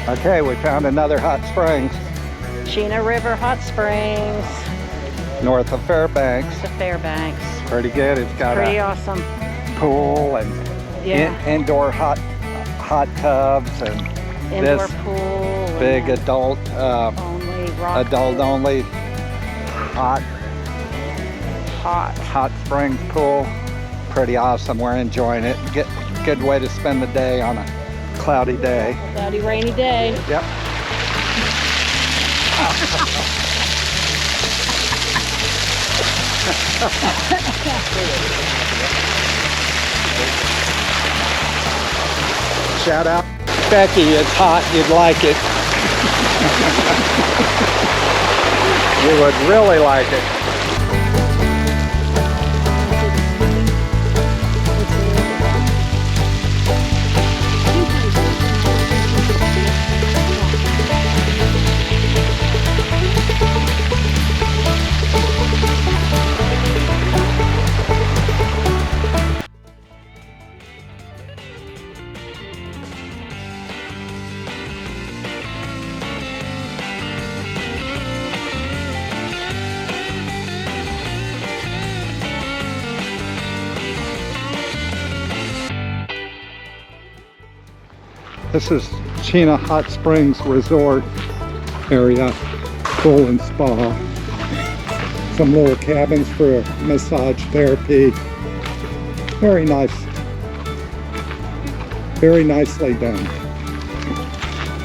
Okay, we found another hot springs Chena River Hot Springs north of Fairbanks. to Fairbanks. Pretty good. It's got Pretty a awesome. pool and Yeah. indoor hot tubs and Indoor this pool. big adult only rock pool. only hot Hot. springs pool. Pretty awesome. We're enjoying it. Good way to spend the day on a cloudy day. Cloudy, rainy day. Yep. Shout out Becky, it's hot, you'd like it. You would really like it. This is Chena Hot Springs Resort area, pool and spa. Some little cabins for massage therapy. Very nice. Very nicely done.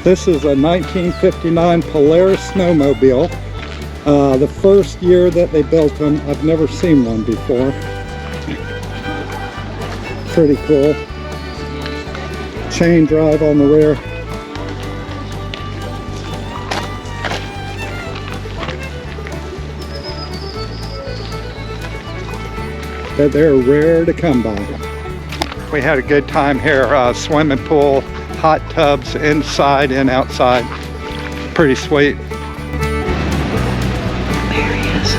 This is a 1959 Polaris snowmobile. The first year that they built them, I've never seen one before. Pretty cool. Chain drive on the rear. But they're rare to come by. We had a good time here. Swimming pool, hot tubs inside and outside. Pretty sweet. There he is.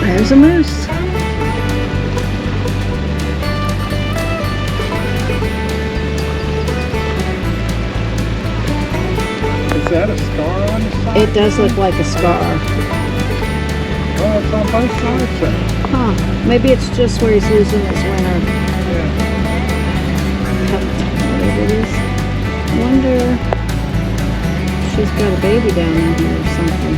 There's a moose. Is that a scar on the side? It does look like a scar. Well, it's on both sides then. Huh. Maybe it's just where he's losing his winter Yeah. coat. Whatever it is. I wonder if she's got a baby down in here or something.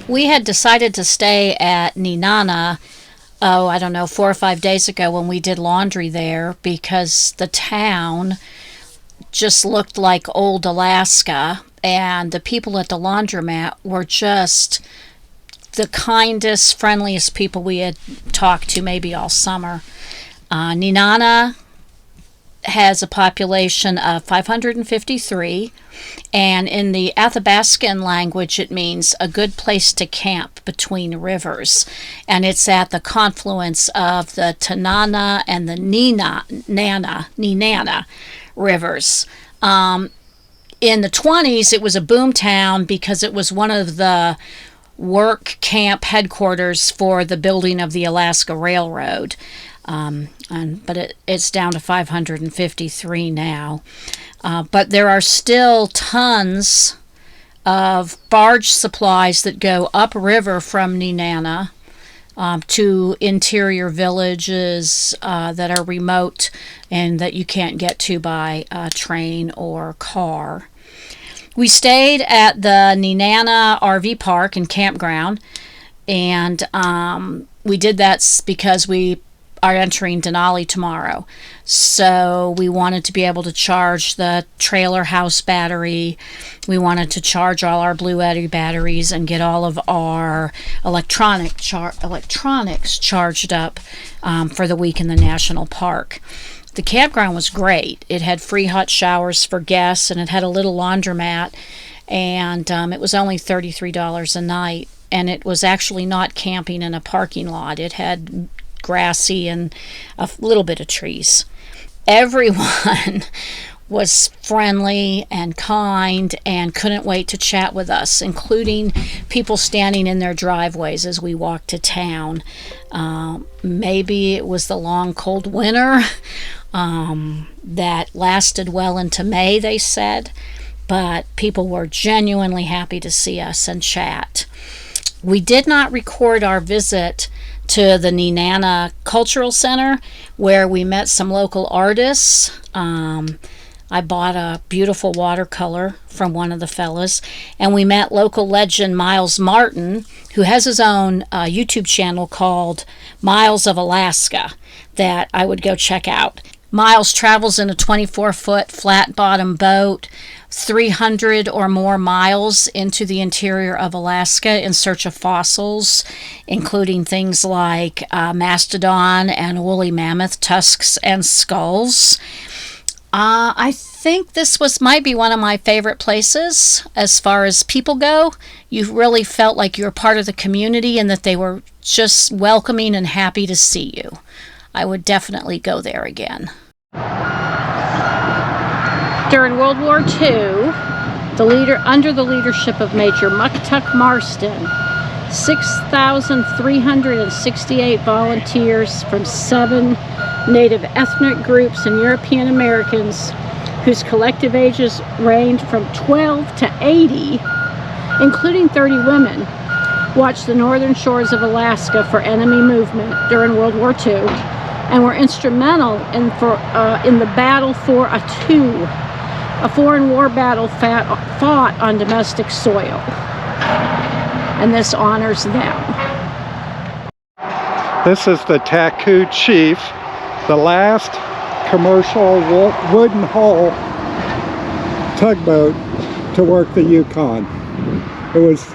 We had decided to stay at Nenana, I don't know, 4 or 5 days ago when we did laundry there because the town just looked like old Alaska, and the people at the laundromat were just the kindest, friendliest people we had talked to maybe all summer. Nenana has a population of 553, and in the Athabaskan language it means a good place to camp between rivers, and it's at the confluence of the Nenana and the Nenana rivers. In the 20s it was a boom town because it was one of the work camp headquarters for the building of the Alaska Railroad. But it's down to 553 now. But there are still tons of barge supplies that go upriver from Nenana to interior villages that are remote and that you can't get to by train or car. We stayed at the Nenana RV park and campground, and we did that because we are entering Denali tomorrow. So we wanted to be able to charge the trailer house battery. We wanted to charge all our Blue Eddy batteries and get all of our electronics charged up for the week in the national park. The campground was great. It had free hot showers for guests, and it had a little laundromat, and it was only $33 a night, and it was actually not camping in a parking lot. It had grassy and a little bit of trees. Everyone was friendly and kind and couldn't wait to chat with us, including people standing in their driveways as we walked to town. Maybe it was the long, cold winter that lasted well into May, they said, but people were genuinely happy to see us and chat. We did not record our visit to the Nenana Cultural Center, where we met some local artists. I bought a beautiful watercolor from one of the fellas, and we met local legend Miles Martin, who has his own YouTube channel called Miles of Alaska that I would go check out. Miles travels in a 24-foot flat-bottom boat 300 or more miles into the interior of Alaska in search of fossils, including things like mastodon and woolly mammoth tusks and skulls. I think this might be one of my favorite places as far as people go. You really felt like you were part of the community and that they were just welcoming and happy to see you. I would definitely go there again. During World War II, under the leadership of Major Muktuk Marston, 6,368 volunteers from 7 Native ethnic groups and European Americans, whose collective ages ranged from 12 to 80, including 30 women, watched the northern shores of Alaska for enemy movement during World War II and were instrumental in the battle for Attu, a foreign war battle fought on domestic soil. And this honors them. This is the Taku Chief, the last commercial wooden hull tugboat to work the Yukon. It was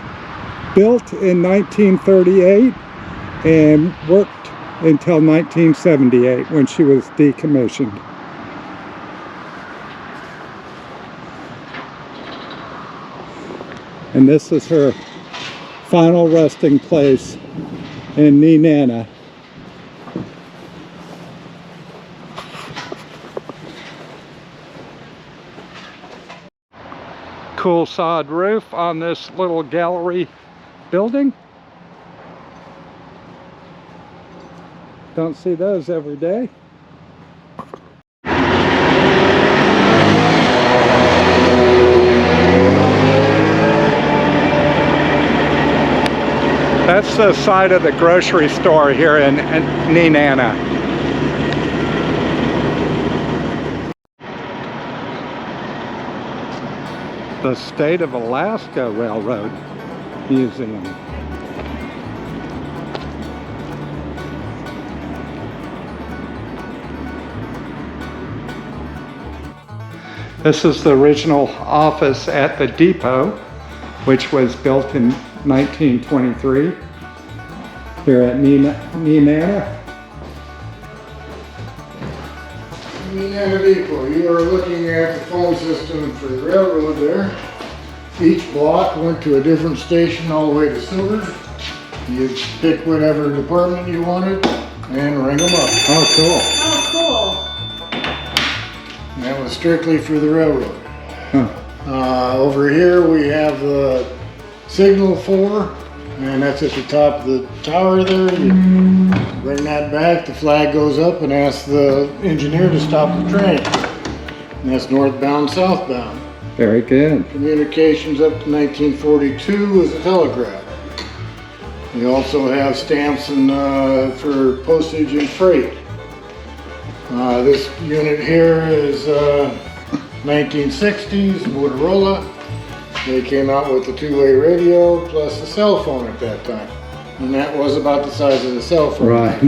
built in 1938 and worked until 1978 when she was decommissioned. And this is her final resting place in Nenana. Cool sod roof on this little gallery building. Don't see those every day. That's the side of the grocery store here in Nenana. The State of Alaska Railroad Museum. This is the original office at the depot, which was built in 1923 here at Nenana. Nenana Depot. You are looking at the phone system for the railroad there. Each block went to a different station all the way to Silver. You pick whatever department you wanted and ring them up. Oh, cool. Oh, cool. And that was strictly for the railroad. Huh. Over here we have the signal 4, and that's at the top of the tower there. You bring that back, the flag goes up and asks the engineer to stop the train. And that's northbound, southbound. Very good. Communications up to 1942 was a telegraph. We also have stamps and for postage and freight. This unit here is 1960s Motorola. They came out with the 2-way radio plus a cell phone at that time. And that was about the size of the cell phone. Right.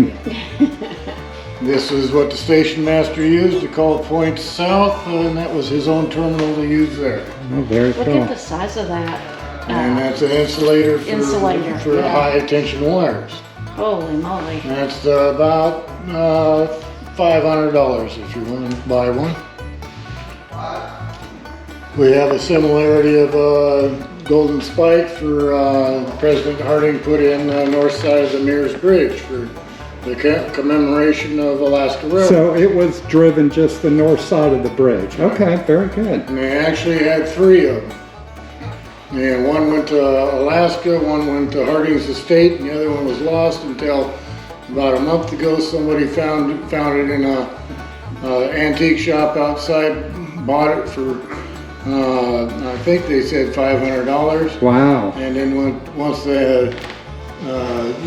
This is what the station master used to call points south, and that was his own terminal to use there. Oh, very Look cool. at the size of that. And that's an insulator for, Yeah. high tension wires. Holy moly. That's about $500 if you want to buy one. We have a similarity of a golden spike for President Harding put in the north side of the Mears Bridge for the commemoration of Alaska Railroad. So it was driven just the north side of the bridge. Okay, very good. And they actually had 3 of them. And one went to Alaska, one went to Harding's estate, and the other one was lost until about a month ago. Somebody found it in a antique shop outside, bought it for I think they said $500. Wow. And then once the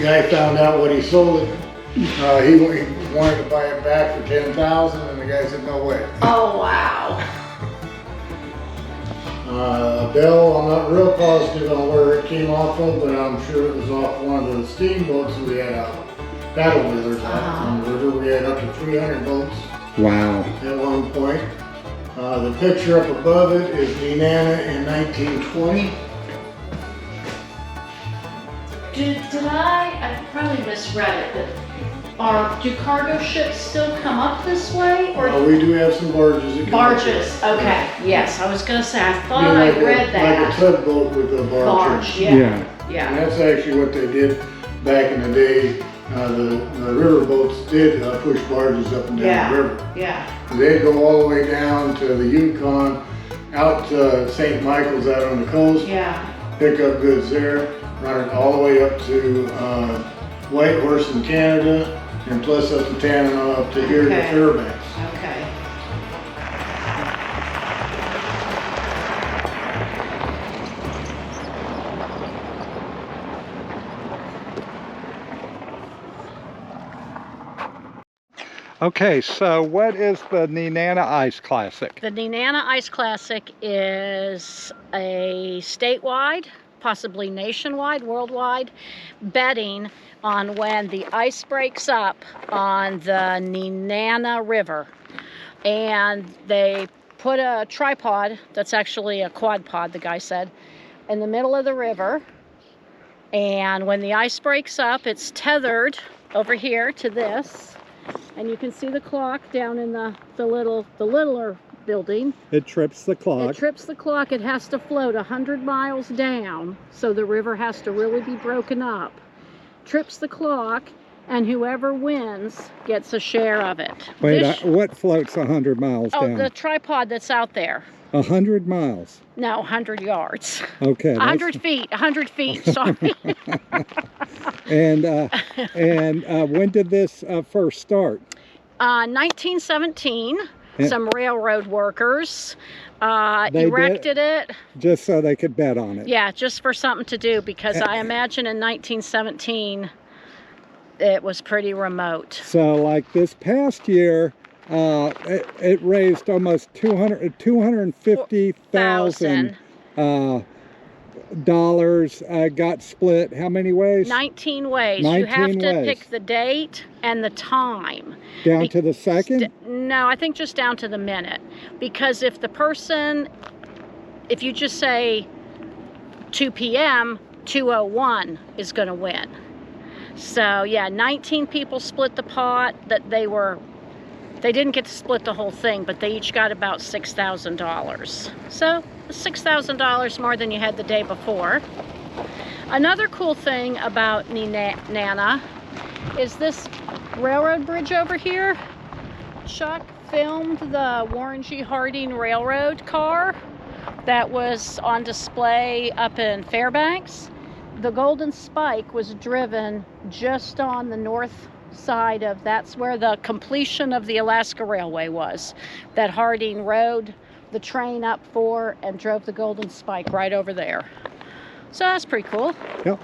guy found out what he sold it, he wanted to buy it back for $10,000, and the guy said no way. Oh, wow. Bell, I'm not real positive on where it came off of, but I'm sure it was off one of the steamboats that we had out, paddle wheelers out on the river. We had up to 300 boats. Wow. At one point. The picture up above it is Nenana in 1920. Did I probably misread it, but do cargo ships still come up this way? Or We do have some barges. That come up barges, there. okay, yes, I was gonna say, I thought Yeah, I like read that. Like a tugboat with a barge. Barge, yeah, And yeah, that's actually what they did back in the day. The river boats did push barges up and down the river. yeah. They'd go all the way down to the Yukon, out to St. Michael's out on the coast, Yeah, pick up goods there, run it all the way up to Whitehorse in Canada, and plus up to Tanana, up to here to Okay. Fairbanks. okay. Okay, so what is the Nenana Ice Classic? The Nenana Ice Classic is a statewide, possibly nationwide, worldwide betting on when the ice breaks up on the Nenana River. And they put a tripod, that's actually a quad pod, the guy said, in the middle of the river. And when the ice breaks up, it's tethered over here to this. And you can see the clock down in the littler building. It trips the clock. It trips the clock. It has to float 100 miles down, so the river has to really be broken up. Trips the clock, and whoever wins gets a share of it. Wait, what floats 100 miles down? Oh, the tripod that's out there. 100 miles. No, 100 yards. Okay. 100 feet. 100 feet. Sorry. And when did this first start? 1917. Some railroad workers They erected it. Just so they could bet on it. Yeah, just for something to do, because I imagine in 1917 it was pretty remote. So like this past year, it raised almost $250,000 dollars. Got split how many ways? 19 ways. 19 you have to ways. pick the date and the time. Down to the second? No, I think just down to the minute. Because if you just say 2 p.m., 2:01 is going to win. So yeah, 19 people split the pot. They didn't get to split the whole thing, but they each got about $6,000. So $6,000 more than you had the day before. Another cool thing about Nenana is this railroad bridge over here. Chuck filmed the Warren G. Harding Railroad car that was on display up in Fairbanks. The Golden Spike was driven just on the north side of, that's where the completion of the Alaska Railway was. That Harding rode the train up for and drove the Golden Spike right over there. So that's pretty cool. Yep.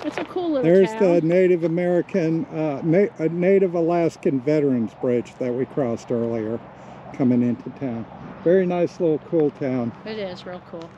It's a cool little There's town. the Native American, Native Alaskan Veterans Bridge that we crossed earlier coming into town. Very nice little cool town. It is real cool.